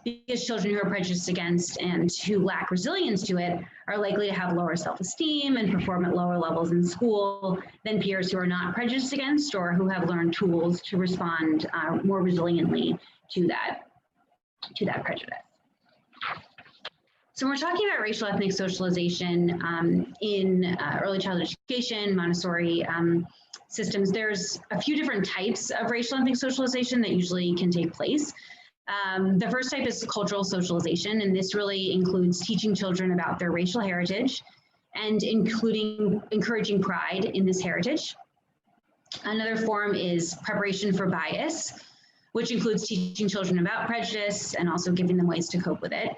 because children who are prejudiced against and who lack resilience to it are likely to have lower self-esteem and perform at lower levels in school than peers who are not prejudiced against or who have learned tools to respond more resiliently to that prejudice. So when we're talking about racial ethnic socialization in early childhood education, Montessori systems, there's a few different types of racial ethnic socialization that usually can take place. The first type is cultural socialization, and this really includes teaching children about their racial heritage and encouraging pride in this heritage. Another form is preparation for bias, which includes teaching children about prejudice and also giving them ways to cope with it.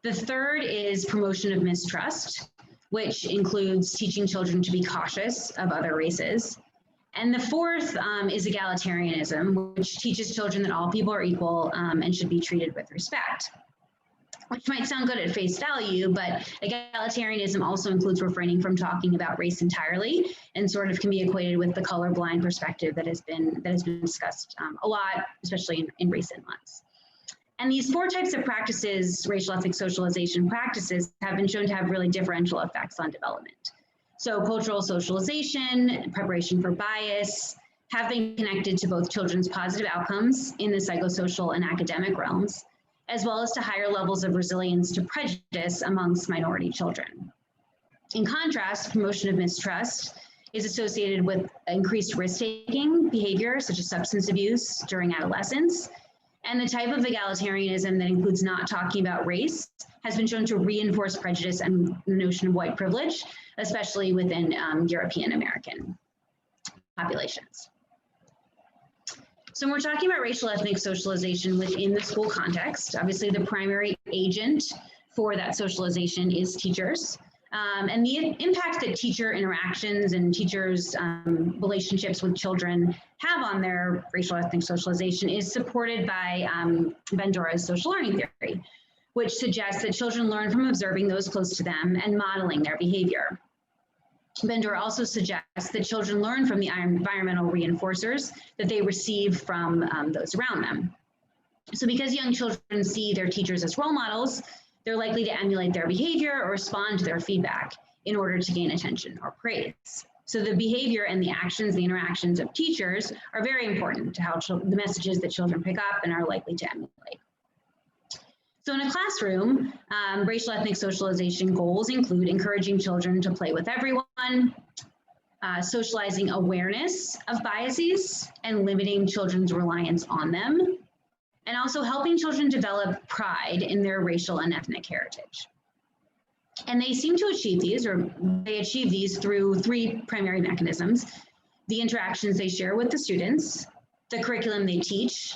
The third is promotion of mistrust, which includes teaching children to be cautious of other races. And the fourth is egalitarianism, which teaches children that all people are equal and should be treated with respect, which might sound good at face value, but egalitarianism also includes refraining from talking about race entirely and sort of can be equated with the colorblind perspective that has been discussed a lot, especially in recent months. And these four types of practices, racial ethnic socialization practices, have been shown to have really differential effects on development. So cultural socialization, preparation for bias, have been connected to both children's positive outcomes in the psychosocial and academic realms, as well as to higher levels of resilience to prejudice amongst minority children. In contrast, promotion of mistrust is associated with increased risk-taking behavior, such as substance abuse during adolescence. And the type of egalitarianism that includes not talking about race has been shown to reinforce prejudice and the notion of white privilege, especially within European American populations. So when we're talking about racial ethnic socialization within the school context, obviously the primary agent for that socialization is teachers. And the impact that teacher interactions and teachers' relationships with children have on their racial ethnic socialization is supported by Bandura's social learning theory, which suggests that children learn from observing those close to them and modeling their behavior. Bandura also suggests that children learn from the environmental reinforcers that they receive from those around them. So because young children see their teachers as role models, they're likely to emulate their behavior or respond to their feedback in order to gain attention or praise. So the behavior and the actions, the interactions of teachers are very important to how the messages that children pick up and are likely to emulate. So in a classroom, racial ethnic socialization goals include encouraging children to play with everyone, socializing awareness of biases and limiting children's reliance on them, and also helping children develop pride in their racial and ethnic heritage. And they seem to achieve these, or they achieve these through three primary mechanisms: the interactions they share with the students, the curriculum they teach,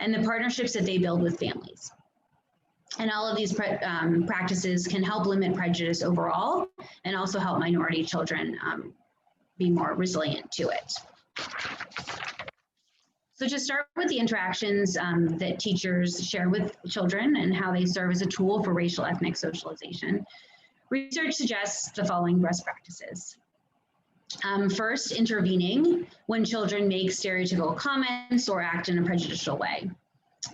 and the partnerships that they build with families. And all of these practices can help limit prejudice overall and also help minority children be more resilient to it. So to start with the interactions that teachers share with children and how they serve as a tool for racial ethnic socialization, research suggests the following best practices. First, intervening when children make stereotypical comments or act in a prejudicial way.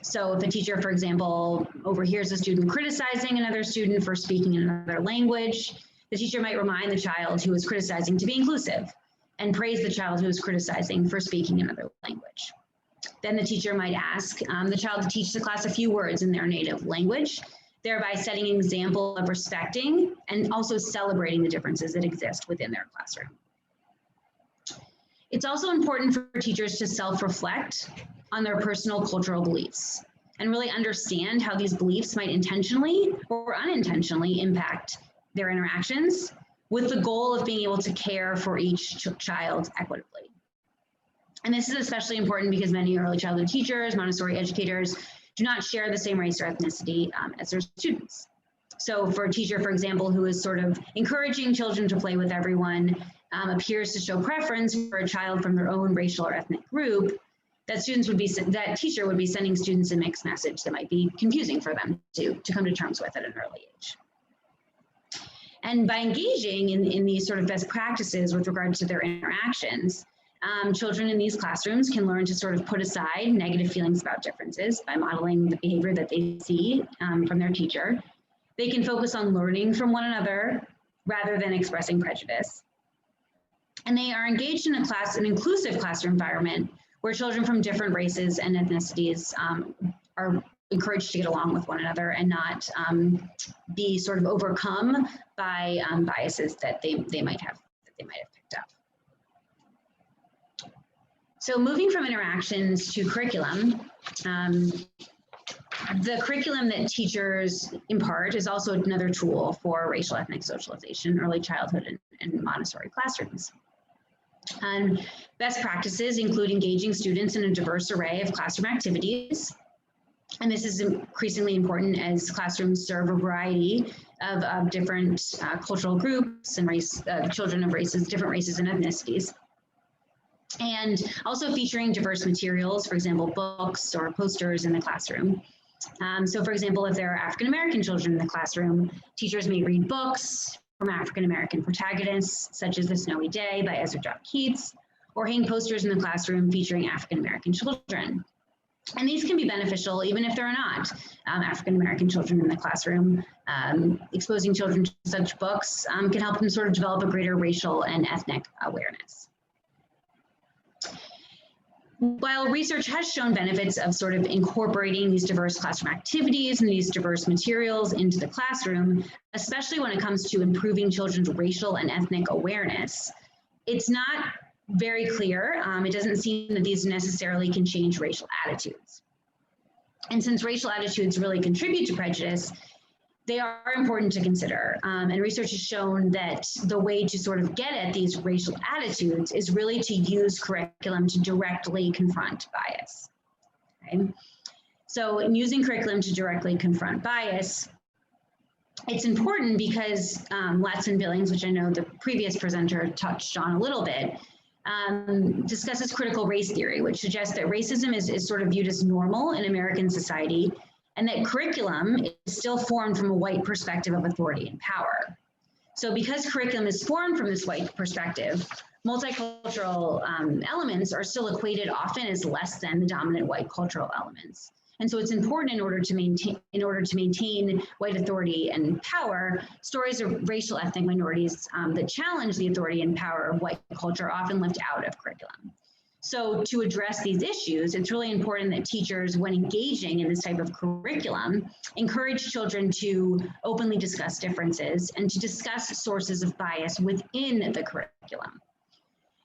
So if a teacher, for example, overhears a student criticizing another student for speaking in another language, the teacher might remind the child who is criticizing to be inclusive and praise the child who is criticizing for speaking another language. Then the teacher might ask the child to teach the class a few words in their native language, thereby setting an example of respecting and also celebrating the differences that exist within their classroom. It's also important for teachers to self-reflect on their personal cultural beliefs and really understand how these beliefs might intentionally or unintentionally impact their interactions, with the goal of being able to care for each child equitably. And this is especially important because many early childhood teachers, Montessori educators, do not share the same race or ethnicity as their students. So for a teacher, for example, who is sort of encouraging children to play with everyone, appears to show preference for a child from their own racial or ethnic group, that teacher would be sending students a mixed message that might be confusing for them to come to terms with at an early age. And by engaging in these sort of best practices with regard to their interactions, children in these classrooms can learn to sort of put aside negative feelings about differences by modeling the behavior that they see from their teacher. They can focus on learning from one another rather than expressing prejudice. And they are engaged in an inclusive classroom environment where children from different races and ethnicities are encouraged to get along with one another and not be sort of overcome by biases that they might have picked up. So moving from interactions to curriculum, the curriculum that teachers impart is also another tool for racial ethnic socialization, early childhood and Montessori classrooms. And best practices include engaging students in a diverse array of classroom activities. And this is increasingly important as classrooms serve a variety of different cultural groups and children of different races and ethnicities. And also featuring diverse materials, for example, books or posters in the classroom. So for example, if there are African-American children in the classroom, teachers may read books from African-American protagonists, such as The Snowy Day by Ezra John Keats, or hang posters in the classroom featuring African-American children. And these can be beneficial even if there are not African-American children in the classroom. Exposing children to such books can help them sort of develop a greater racial and ethnic awareness. While research has shown benefits of sort of incorporating these diverse classroom activities and these diverse materials into the classroom, especially when it comes to improving children's racial and ethnic awareness, it's not very clear. It doesn't seem that these necessarily can change racial attitudes. And since racial attitudes really contribute to prejudice, they are important to consider. And research has shown that the way to sort of get at these racial attitudes is really to use curriculum to directly confront bias. Okay? So in using curriculum to directly confront bias, it's important because Latson Billings, which I know the previous presenter touched on a little bit, discusses critical race theory, which suggests that racism is sort of viewed as normal in American society, and that curriculum is still formed from a white perspective of authority and power. So because curriculum is formed from this white perspective, multicultural elements are still equated often as less than the dominant white cultural elements. And so it's important in order to maintain white authority and power, stories of racial ethnic minorities that challenge the authority and power of white culture are often left out of curriculum. So to address these issues, it's really important that teachers, when engaging in this type of curriculum, encourage children to openly discuss differences and to discuss sources of bias within the curriculum.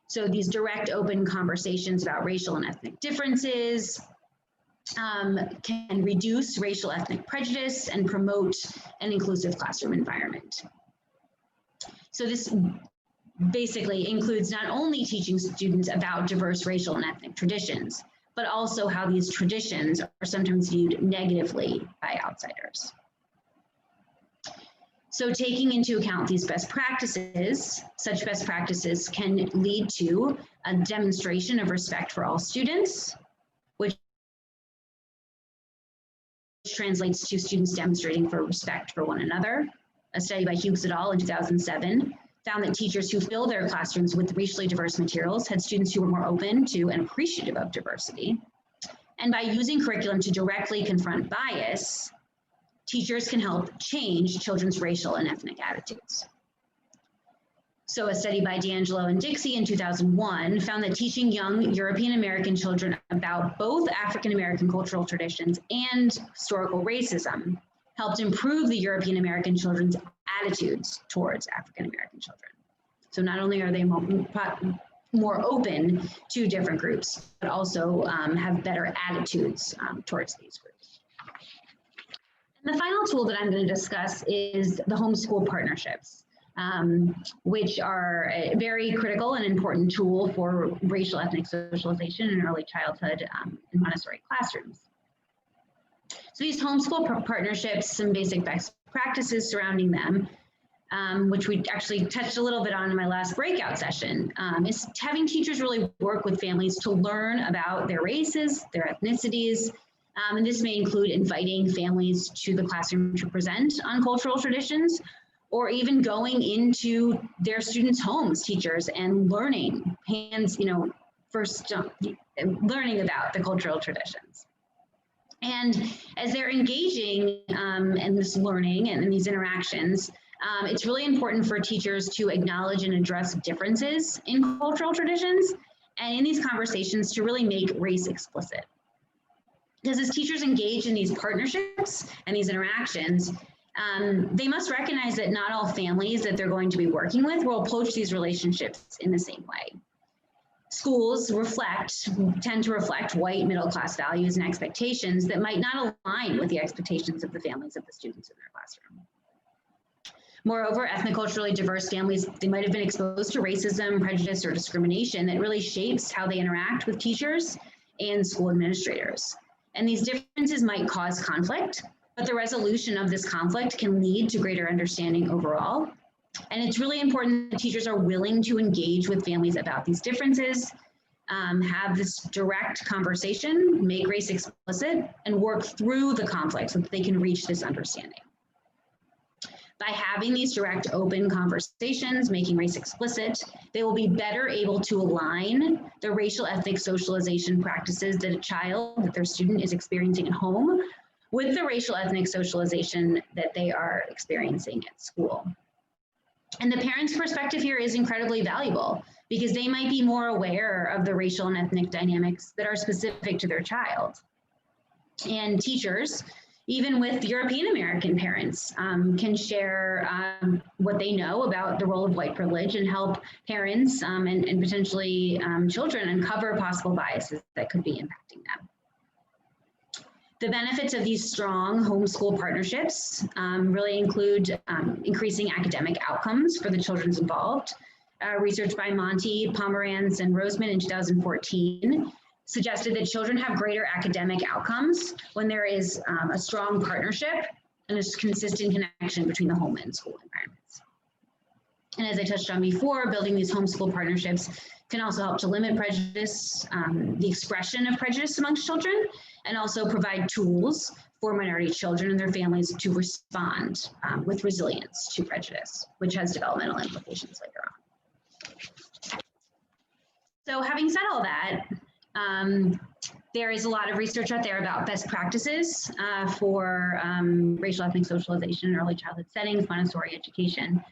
So these direct, open conversations about racial and ethnic differences can reduce racial ethnic prejudice and promote an inclusive classroom environment. So this basically includes not only teaching students about diverse racial and ethnic traditions, but also how these traditions are sometimes viewed negatively by outsiders. So taking into account these best practices, such best practices can lead to a demonstration of respect for all students, which translates to students demonstrating for respect for one another. A study by Hughes et al. In 2007 found that teachers who filled their classrooms with racially diverse materials had students who were more open to and appreciative of diversity. And by using curriculum to directly confront bias, teachers can help change children's racial and ethnic attitudes. So a study by D'Angelo and Dixie in 2001 found that teaching young European American children about both African American cultural traditions and historical racism helped improve the European American children's attitudes towards African American children. So not only are they more open to different groups, but also have better attitudes towards these groups. And the final tool that I'm going to discuss is the homeschool partnerships, which are a very critical and important tool for racial ethnic socialization in early childhood in Montessori classrooms. So these homeschool partnerships, some basic best practices surrounding them, which we actually touched a little bit on in my last breakout session, is having teachers really work with families to learn about their races, their ethnicities, and this may include inviting families to the classroom to present on cultural traditions, or even going into their students' homes, teachers, and learning first learning about the cultural traditions. And as they're engaging in this learning and in these interactions, it's really important for teachers to acknowledge and address differences in cultural traditions, and in these conversations to really make race explicit. Because as teachers engage in these partnerships and these interactions, they must recognize that not all families that they're going to be working with will approach these relationships in the same way. Schools tend to reflect white middle-class values and expectations that might not align with the expectations of the families of the students in their classroom. Moreover, ethnoculturally diverse families, they might have been exposed to racism, prejudice, or discrimination that really shapes how they interact with teachers and school administrators. And these differences might cause conflict, but the resolution of this conflict can lead to greater understanding overall. And it's really important that teachers are willing to engage with families about these differences, have this direct conversation, make race explicit, and work through the conflict so that they can reach this understanding. By having these direct, open conversations, making race explicit, they will be better able to align the racial ethnic socialization practices that their student is experiencing at home with the racial ethnic socialization that they are experiencing at school. And the parent's perspective here is incredibly valuable because they might be more aware of the racial and ethnic dynamics that are specific to their child. And teachers, even with European American parents, can share what they know about the role of white privilege and help parents and potentially children uncover possible biases that could be impacting them. The benefits of these strong homeschool partnerships really include increasing academic outcomes for the children involved. Research by Monty, Pomerantz, and Roseman in 2014 suggested that children have greater academic outcomes when there is a strong partnership and a consistent connection between the home and school environments. And as I touched on before, building these homeschool partnerships can also help to limit prejudice, the expression of prejudice amongst children, and also provide tools for minority children and their families to respond with resilience to prejudice, which has developmental implications later on. So having said all that, there is a lot of research out there about best practices for racial ethnic socialization in early childhood settings, Montessori education.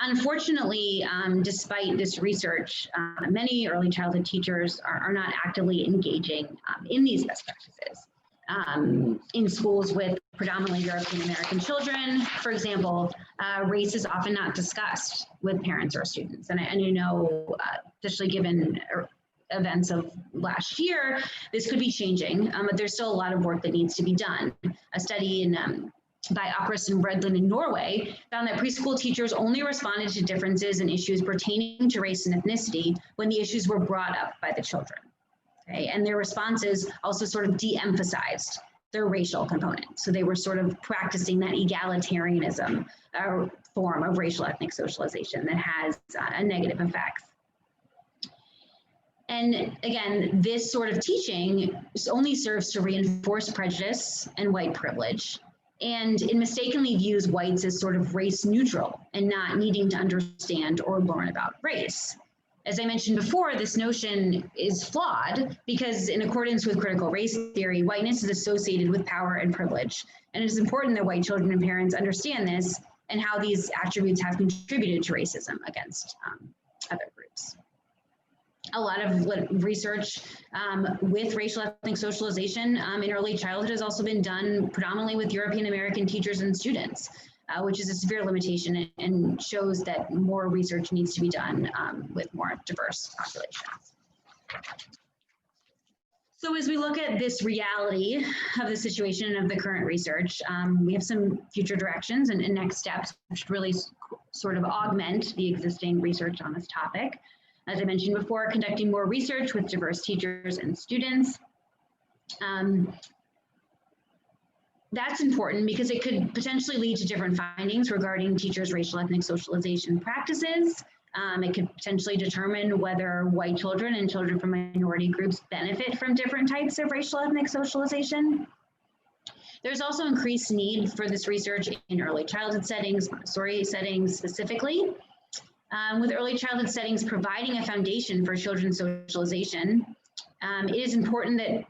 Unfortunately, despite this research, many early childhood teachers are not actively engaging in these best practices. In schools with predominantly European American children, for example, race is often not discussed with parents or students. And you know, especially given events of last year, this could be changing, but there's still a lot of work that needs to be done. A study by Akrus and Bredlin in Norway found that preschool teachers only responded to differences and issues pertaining to race and ethnicity when the issues were brought up by the children. Okay? And their responses also sort of de-emphasized their racial component. So they were sort of practicing that egalitarianism form of racial ethnic socialization that has a negative effect. And again, this sort of teaching only serves to reinforce prejudice and white privilege. And it mistakenly views whites as sort of race neutral and not needing to understand or learn about race. As I mentioned before, this notion is flawed because in accordance with critical race theory, whiteness is associated with power and privilege. And it is important that white children and parents understand this and how these attributes have contributed to racism against other groups. A lot of research with racial ethnic socialization in early childhood has also been done predominantly with European American teachers and students, which is a severe limitation and shows that more research needs to be done with more diverse populations. So as we look at this reality of the situation of the current research, we have some future directions and next steps which really sort of augment the existing research on this topic. As I mentioned before, conducting more research with diverse teachers and students. That's important because it could potentially lead to different findings regarding teachers' racial ethnic socialization practices. It could potentially determine whether white children and children from minority groups benefit from different types of racial ethnic socialization. There's also increased need for this research in early childhood settings, Montessori settings specifically. With early childhood settings providing a foundation for children's socialization, it is important that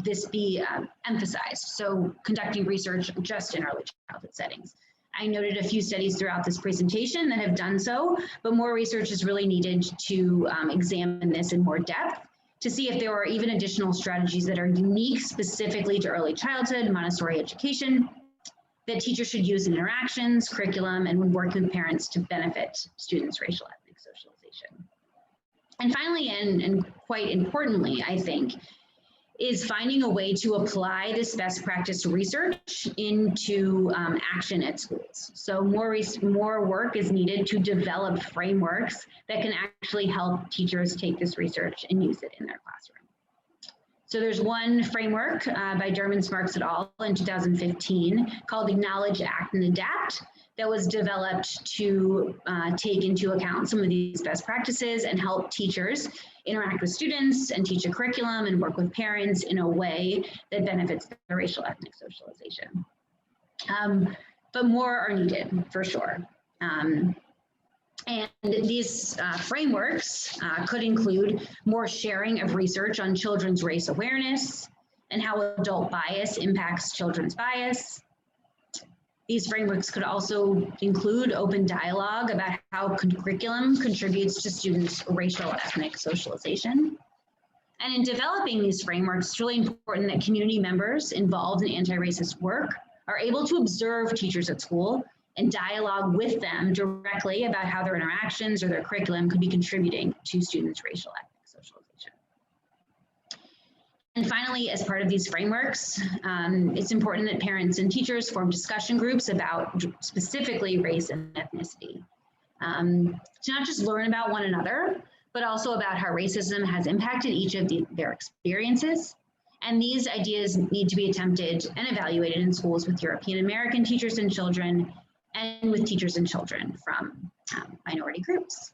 this be emphasized. So conducting research just in early childhood settings. I noted a few studies throughout this presentation that have done so, but more research is really needed to examine this in more depth to see if there are even additional strategies that are unique specifically to early childhood Montessori education that teachers should use in interactions, curriculum, and when working with parents to benefit students' racial ethnic socialization. And finally, and quite importantly, I think, is finding a way to apply this best practice research into action at schools. So more work is needed to develop frameworks that can actually help teachers take this research and use it in their classroom. So there's one framework by Derman Smarks et al. In 2015 called Acknowledge, Act, and Adapt that was developed to take into account some of these best practices and help teachers interact with students and teach a curriculum and work with parents in a way that benefits their racial ethnic socialization. But more are needed for sure. And these frameworks could include more sharing of research on children's race awareness and how adult bias impacts children's bias. These frameworks could also include open dialogue about how curriculum contributes to students' racial ethnic socialization. And in developing these frameworks, it's really important that community members involved in anti-racist work are able to observe teachers at school and dialogue with them directly about how their interactions or their curriculum could be contributing to students' racial ethnic socialization. And finally, as part of these frameworks, it's important that parents and teachers form discussion groups about specifically race and ethnicity. To not just learn about one another, but also about how racism has impacted each of their experiences. And these ideas need to be attempted and evaluated in schools with European American teachers and children, and with teachers and children from minority groups.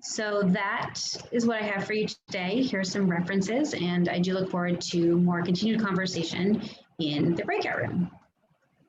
So that is what I have for you today. Here are some references, and I do look forward to more continued conversation in the breakout room.